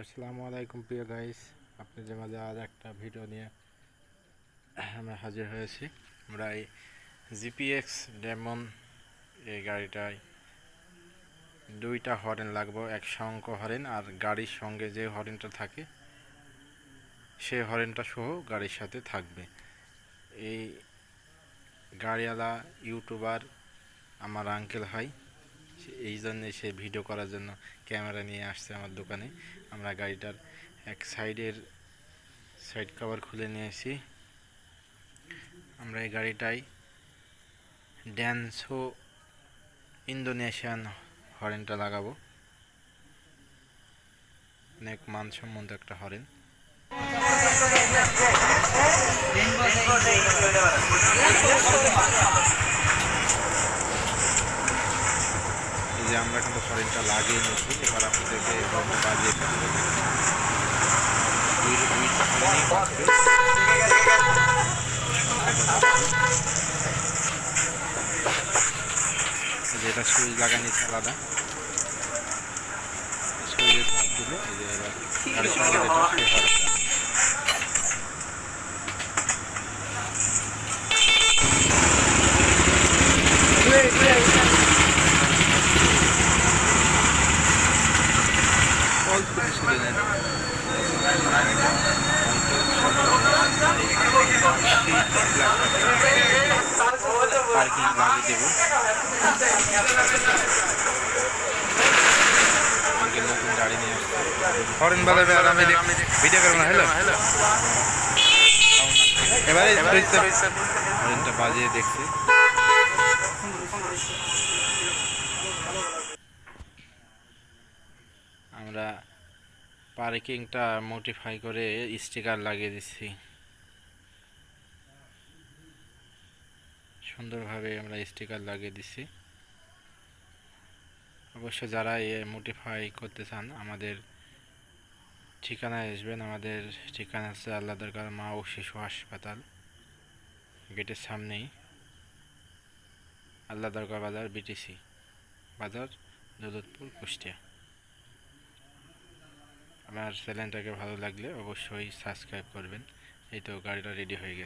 আসসালামু আলাইকুম প্রিয় গাইস, আপনাদের মাঝে আর একটা ভিডিও নিয়ে আমরা হাজির হয়েছি। আমরা এই জিপিএক্স ডেমন এই গাড়িটায় দুইটা হরেন লাগবে, এক শঙ্খ হরেন আর গাড়ির সঙ্গে যে হরেনটা থাকে সেই হরেনটা সহ গাড়ির সাথে থাকবে। এই গাড়িওয়ালা ইউটিউবার আমার আঙ্কেল হয়, এই জন্যে সে ভিডিও করার জন্য ক্যামেরা নিয়ে আসছে আমার দোকানে। আমরা গাড়িটার এক সাইড কভার খুলে নিয়েছি। আমরা এই গাড়িটায় ড্যান্সো ইন্দোনেশিয়ান হরেনটা লাগাবো। অনেক মানসম্মত একটা হরেন। এই যে আমরা কিন্তু হরেনটা লাগিয়ে নিয়েছি, এবার আপনাদেরকে হরেনটা বাজিয়ে ফেলবো। যেটা সুইচ লাগানি আলাদা, সুইচে চাপ দিলে এই যে এবার গাড়ির সঙ্গে যেটা সেই হরেনটা। পার্কিং লাগিয়ে দেবো। নতুন গাড়ি নিয়ে আসছে, হরেন বাজাবে আর আমি ভিডিও করবো না। হ্যালো, এবারে হরেনটা বাজিয়ে দেখছি। আমরা পার্কিংটা মডিফাই করে স্টিকার লাগিয়ে দিচ্ছি। সুন্দরভাবে আমরা স্টিকার লাগিয়ে দিচ্ছি। অবশ্য যারা মডিফাই করতে চান আমাদের ঠিকানায় আসবেন। আমাদের ঠিকানা আছে আল্লাহ দরগাহ মা ও শিশু হাসপাতাল, গেটের সামনেই, আল্লাহ দরগাহ বাজার, বিটিসি বাজার, দৌলতপুর, কুষ্টিয়া। আমার চ্যানেলটাকে ভালো লাগলে অবশ্যই সাবস্ক্রাইব করবেন। এই তো গাড়িটা রেডি হয়ে গেছে।